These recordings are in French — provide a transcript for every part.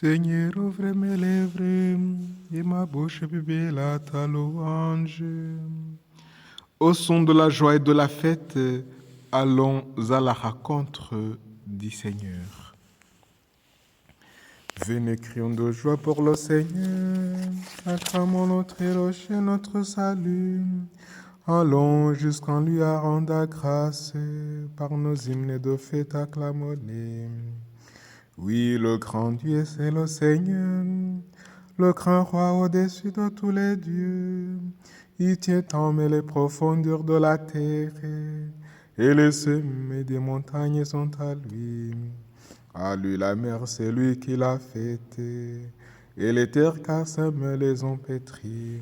Seigneur, ouvre mes lèvres et ma bouche publiera ta louange. Au son de la joie et de la fête, allons à la rencontre du Seigneur. Venez, crions de joie pour le Seigneur, acclamons notre rocher, notre salut. Allons jusqu'en lui à rendre grâce, par nos hymnes de fête acclamons-les. Oui, le grand Dieu, c'est le Seigneur, le grand roi au-dessus de tous les dieux. Il tient en main les profondeurs de la terre, et les sommets des montagnes sont à lui. À lui la mer, c'est lui qui l'a faite, et les terres car sa main les ont pétries.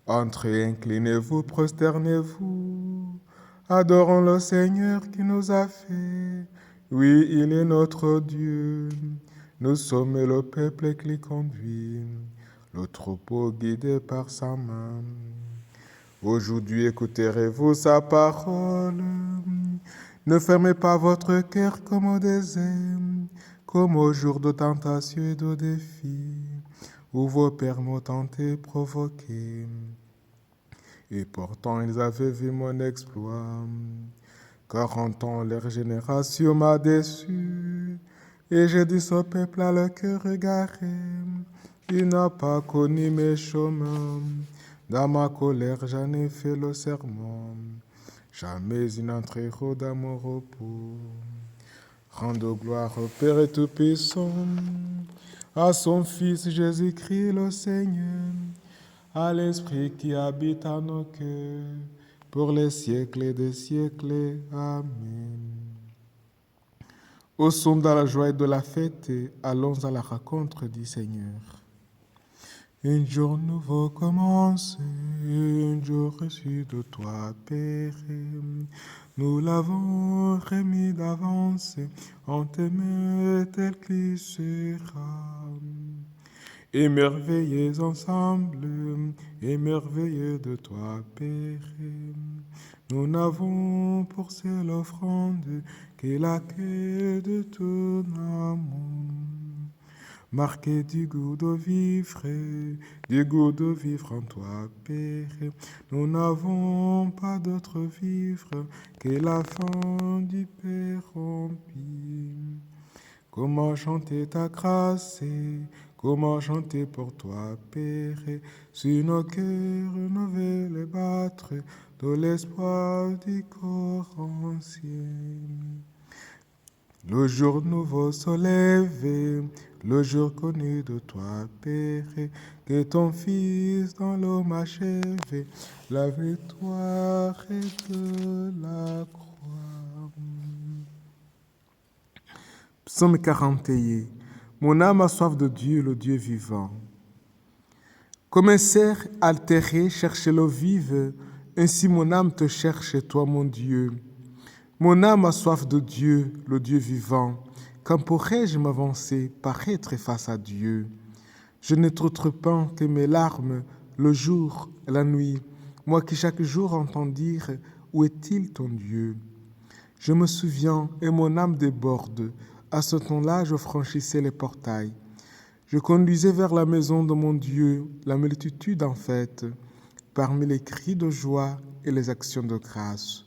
Entrez, inclinez-vous, prosternez-vous, adorons le Seigneur qui nous a fait. Oui, il est notre Dieu, nous sommes le peuple qui conduit, le troupeau guidé par sa main. Aujourd'hui, écouterez-vous sa parole. Ne fermez pas votre cœur comme au désert, comme au jour de tentation et de défi, où vos pères m'ont tenté, provoqué. Et pourtant, ils avaient vu mon exploit. 40 ans, leur génération m'a déçu. Et j'ai dit ce peuple à le cœur égaré. Il n'a pas connu mes chemins. Dans ma colère, j'en ai fait le serment. Jamais ils n'entreront dans mon repos. Rende gloire au Père et Tout-Puissant, à son Fils Jésus-Christ le Seigneur, à l'Esprit qui habite en nos cœurs, pour les siècles des siècles. Amen. Au son de la joie et de la fête, allons à la rencontre du Seigneur. Un jour nouveau commence, un jour reçu de toi, Père. Nous l'avons remis d'avance, en t'aimant tel qu'il sera. Émerveillés ensemble, émerveillés de toi, Père. Nous n'avons pour seule offrande que la queue de ton amour. Marqué du goût de vivre en toi, Père. Nous n'avons pas d'autre vivre que la fin du Père rempli. Comment chanter ta grâce, comment chanter pour toi, Père, si nos cœurs ne veulent battre de l'espoir du corps ancien. Le jour nouveau se lève, le jour connu de toi, Père, que ton Fils dans l'homme achève la victoire de la croix. Psaume 41. Mon âme a soif de Dieu, le Dieu vivant. Comme un cerf altéré cherche l'eau vive, ainsi mon âme te cherche, toi mon Dieu. Mon âme a soif de Dieu, le Dieu vivant. Quand pourrais-je m'avancer, paraître face à Dieu? Je n'ai d'autre pain que mes larmes, le jour et la nuit, moi qui chaque jour entends dire, où est-il ton Dieu? Je me souviens et mon âme déborde. À ce temps-là, je franchissais les portails. Je conduisais vers la maison de mon Dieu la multitude en fête, parmi les cris de joie et les actions de grâce.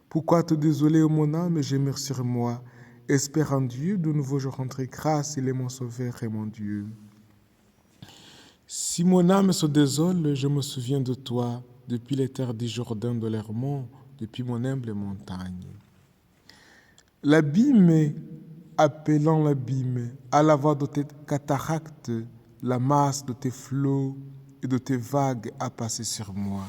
Pourquoi te désoler, ô mon âme, et gémir sur moi? Espère en Dieu, de nouveau je rendrai grâce, il est mon sauveur et mon Dieu. Si mon âme se désole, je me souviens de toi, depuis les terres du Jourdain de l'Hermont, depuis mon humble montagne. L'abîme appelant l'abîme, à la voix de tes cataractes, la masse de tes flots et de tes vagues a passé sur moi.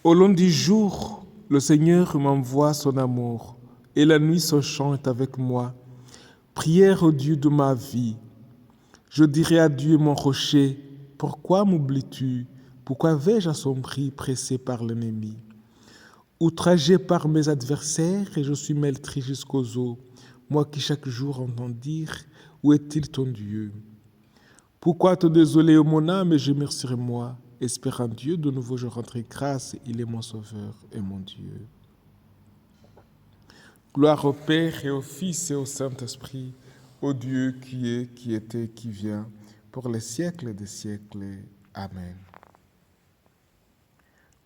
Au long du jour, le Seigneur m'envoie son amour, et la nuit son chant est avec moi. Prière au Dieu de ma vie. Je dirai à Dieu mon rocher, pourquoi m'oublies-tu? Pourquoi vais-je assombri, pressé par l'ennemi? Outragé par mes adversaires, et je suis meurtri jusqu'aux os, moi qui chaque jour entends dire, où est-il ton Dieu? Pourquoi te désoler, ô mon âme, et gémir sur moi? Espérant Dieu, de nouveau je rendrai grâce, il est mon sauveur et mon Dieu. Gloire au Père et au Fils et au Saint-Esprit, ô Dieu qui est, qui était, qui vient, pour les siècles des siècles. Amen.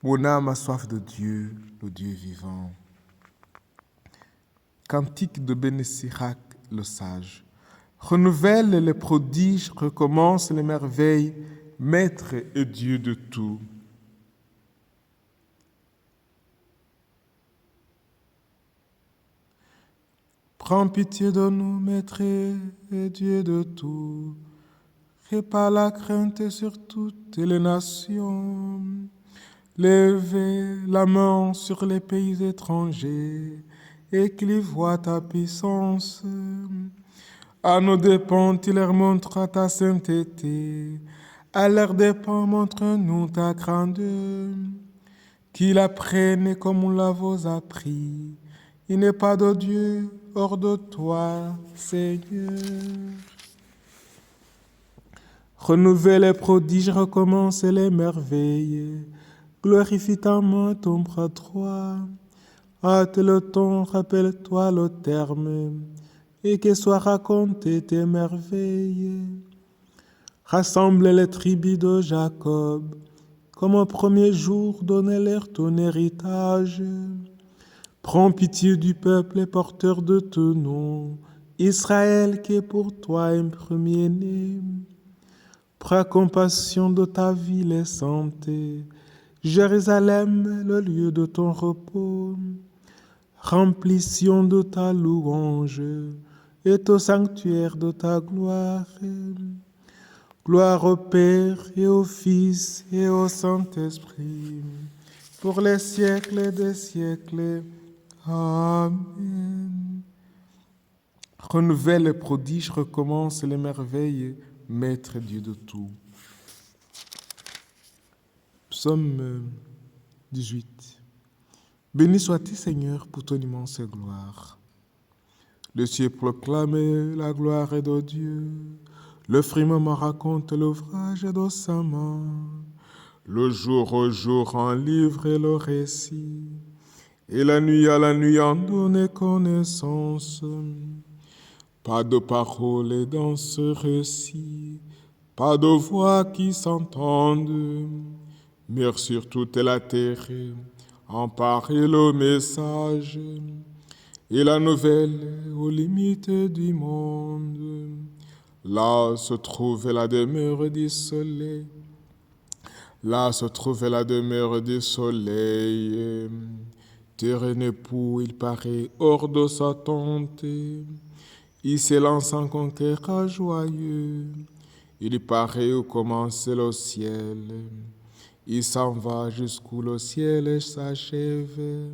Mon âme a soif de Dieu, le Dieu vivant. Cantique de Béné-Sirac, le sage. Renouvelle les prodiges, recommence les merveilles, Maître et Dieu de tout. Prends pitié de nous, Maître et Dieu de tout. Répare la crainte sur toutes les nations. Levez la main sur les pays étrangers et qu'ils voient ta puissance. À nos dépens, tu leur montres ta sainteté. À leurs dépens, montre-nous ta grandeur. Qu'ils apprennent comme on l'avons appris. Il n'est pas de Dieu hors de toi, Seigneur. Renouvelle les prodiges, recommence les merveilles. Glorifie ta main, ton bras droit. Hâte le temps, rappelle-toi le terme, et que soient racontées tes merveilles. Rassemble les tribus de Jacob, comme au premier jour, donne-leur ton héritage. Prends pitié du peuple porteur de ton nom, Israël qui est pour toi un premier-né. Prends compassion de ta ville et santé, Jérusalem, le lieu de ton repos. Remplissons de ta louange et au sanctuaire de ta gloire. Gloire au Père et au Fils et au Saint-Esprit, pour les siècles des siècles. Amen. Renouvelle les prodiges, recommence les merveilles, Maître Dieu de tout. Psaume 18. Béni sois-tu, Seigneur, pour ton immense gloire. Le ciel proclame la gloire de Dieu. Le firmament raconte l'ouvrage de sa main. Le jour au jour en livre le récit. Et la nuit à la nuit en donne connaissance. Pas de paroles dans ce récit, pas de voix qui s'entendent, mais sur toute la terre, emparer le message et la nouvelle aux limites du monde. Là se trouve la demeure du soleil, là se trouve la demeure du soleil. Terrain époux, il paraît hors de sa tente. Il s'élance en conquérant joyeux. Il paraît où commence le ciel. Il s'en va jusqu'où le ciel s'achève.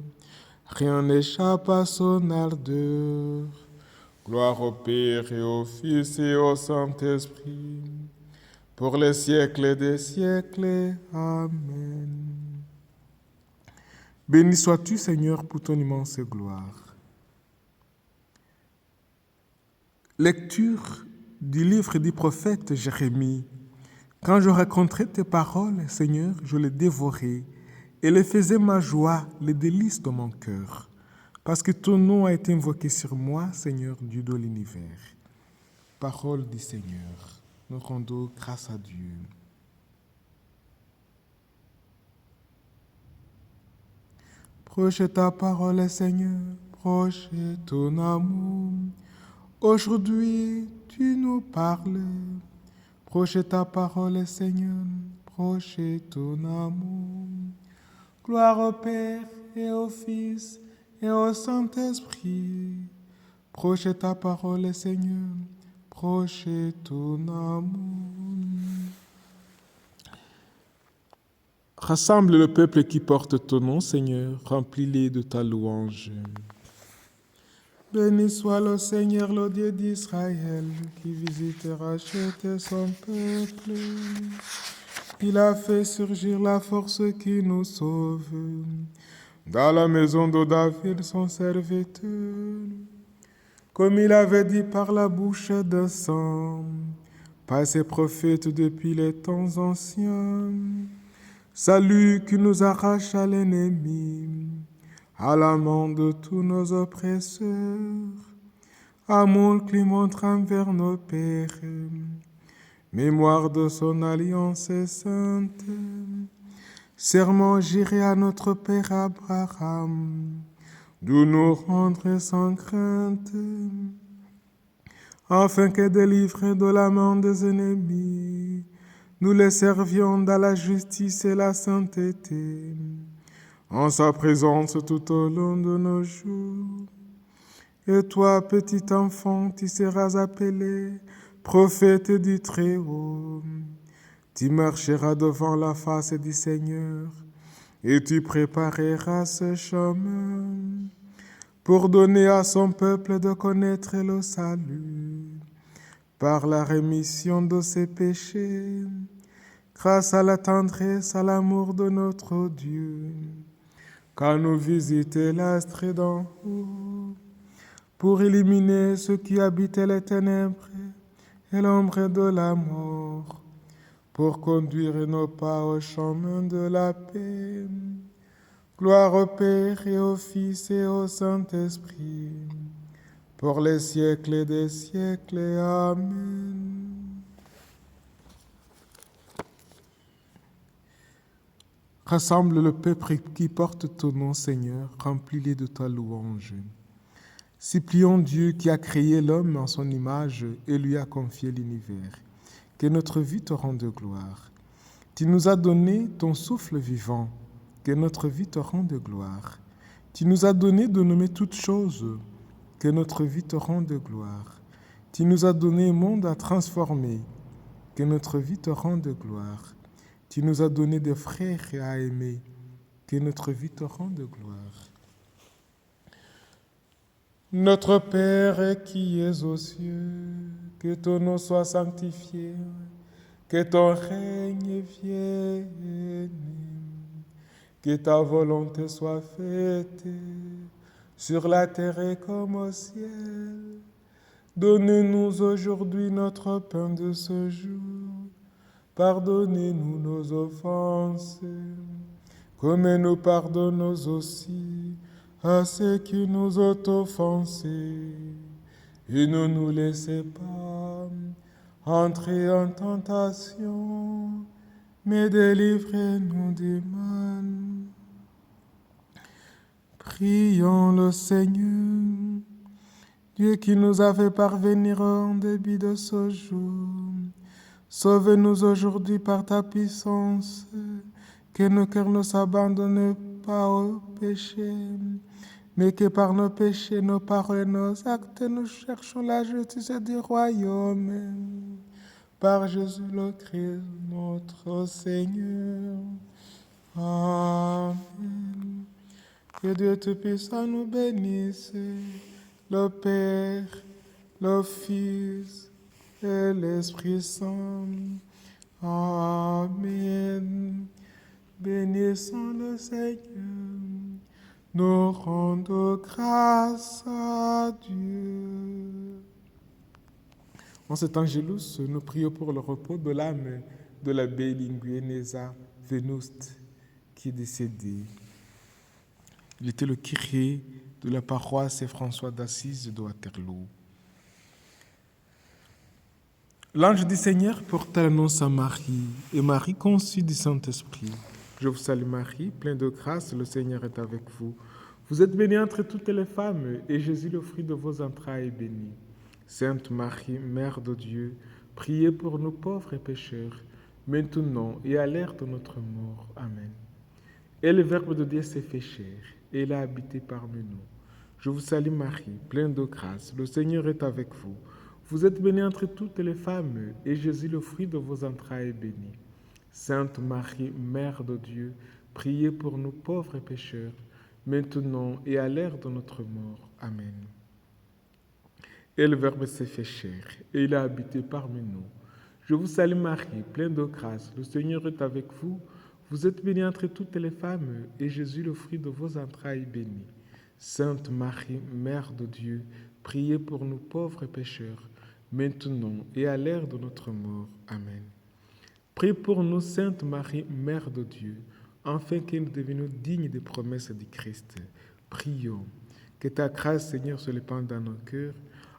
Rien n'échappe à son ardeur. Gloire au Père et au Fils et au Saint-Esprit, pour les siècles des siècles. Amen. Béni sois-tu, Seigneur, pour ton immense gloire. Lecture du livre du prophète Jérémie. Quand je raconterai tes paroles, Seigneur, je les dévorais et les faisais ma joie, les délices de mon cœur, parce que ton nom a été invoqué sur moi, Seigneur, Dieu de l'univers. Parole du Seigneur, nous rendons grâce à Dieu. Proche est ta parole, Seigneur, proche est ton amour. Aujourd'hui, tu nous parles. Proche est ta parole, Seigneur, proche est ton amour. Gloire au Père et au Fils et au Saint-Esprit. Proche est ta parole, Seigneur, proche est ton amour. Rassemble le peuple qui porte ton nom, Seigneur, remplis-les de ta louange. Béni soit le Seigneur, le Dieu d'Israël, qui visite et rachète son peuple. Il a fait surgir la force qui nous sauve. Dans la maison de David, son serviteur, comme il avait dit par la bouche d'un saint, par ses prophètes depuis les temps anciens. Salut qui nous arrache à l'ennemi, à la main de tous nos oppresseurs. amour clément envers nos pères, mémoire de son alliance sainte, serment juré à notre Père Abraham, de nous rendre sans crainte, afin que délivrés de la main des ennemis, nous les servions dans la justice et la sainteté, en sa présence tout au long de nos jours. Et toi, petit enfant, tu seras appelé prophète du Très-Haut. Tu marcheras devant la face du Seigneur et tu prépareras ce chemin pour donner à son peuple de connaître le salut par la rémission de ses péchés, grâce à la tendresse, à l'amour de notre Dieu, quand nous visitons l'astre d'en haut, pour éliminer ceux qui habitent les ténèbres et l'ombre de la mort, pour conduire nos pas au chemin de la paix. Gloire au Père et au Fils et au Saint-Esprit, pour les siècles des siècles. Amen. Rassemble le peuple qui porte ton nom, Seigneur, remplis-les de ta louange. Supplions Dieu qui a créé l'homme en son image et lui a confié l'univers, que notre vie te rende gloire. Tu nous as donné ton souffle vivant, que notre vie te rende gloire. Tu nous as donné de nommer toutes choses, que notre vie te rende gloire. Tu nous as donné un monde à transformer, que notre vie te rende gloire. Tu nous as donné des frères à aimer, que notre vie te rende gloire. Notre Père qui es aux cieux, que ton nom soit sanctifié, que ton règne vienne, que ta volonté soit faite sur la terre comme au ciel. Donne-nous aujourd'hui notre pain de ce jour. Pardonnez-nous nos offenses, comme nous pardonnons aussi à ceux qui nous ont offensés. Et ne nous laissez pas entrer en tentation, mais délivrez-nous du mal. Prions le Seigneur, Dieu qui nous a fait parvenir en début de ce jour. Sauve-nous aujourd'hui par ta puissance, que nos cœurs ne s'abandonnent pas au péché, mais que par nos péchés, nos paroles et nos actes, nous cherchons la justice du royaume. Par Jésus le Christ, notre Seigneur. Amen. Que Dieu Tout-Puissant nous bénisse, le Père, le Fils et l'Esprit Saint. Amen. Bénissons le Seigneur. Nous rendons grâce à Dieu. En cet Angélus, nous prions pour le repos de l'âme de l'abbé Lingueneza Venuste, qui est décédé. Il était le curé de la paroisse Saint-François d'Assise de Waterloo. L'ange du Seigneur porta l'annonce à Marie, et Marie conçut du Saint-Esprit. Je vous salue Marie, pleine de grâce, le Seigneur est avec vous. Vous êtes bénie entre toutes les femmes, et Jésus, le fruit de vos entrailles, est béni. Sainte Marie, Mère de Dieu, priez pour nous pauvres pécheurs, maintenant et à l'heure de notre mort. Amen. Et le Verbe de Dieu s'est fait chair, et il a habité parmi nous. Je vous salue Marie, pleine de grâce, le Seigneur est avec vous. Vous êtes bénie entre toutes les femmes, et Jésus, le fruit de vos entrailles, est béni. Sainte Marie, Mère de Dieu, priez pour nous pauvres pécheurs, maintenant et à l'heure de notre mort. Amen. Et le Verbe s'est fait chair, et il a habité parmi nous. Je vous salue Marie, pleine de grâce, le Seigneur est avec vous. Vous êtes bénie entre toutes les femmes, et Jésus, le fruit de vos entrailles, est béni. Sainte Marie, Mère de Dieu, priez pour nous pauvres pécheurs, maintenant et à l'heure de notre mort. Amen. Priez pour nous, Sainte Marie, Mère de Dieu, afin que nous devenions dignes des promesses du Christ. Prions. Que ta grâce, Seigneur, se répande dans nos cœurs,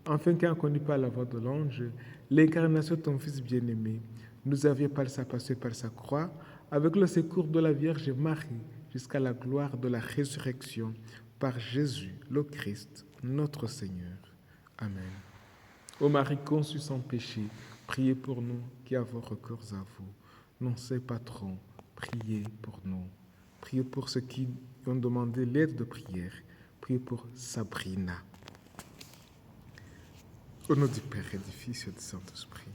afin qu'ayant connu par la voix de l'ange l'incarnation de ton Fils bien-aimé, nous avions par sa passion et par sa croix, avec le secours de la Vierge Marie, jusqu'à la gloire de la résurrection, par Jésus le Christ, notre Seigneur. Amen. Ô Marie conçue sans péché, priez pour nous qui avons recours à vous. Non, c'est patron, priez pour nous. Priez pour ceux qui ont demandé l'aide de prière. Priez pour Sabrina. Au nom du Père et du Fils et du Saint-Esprit.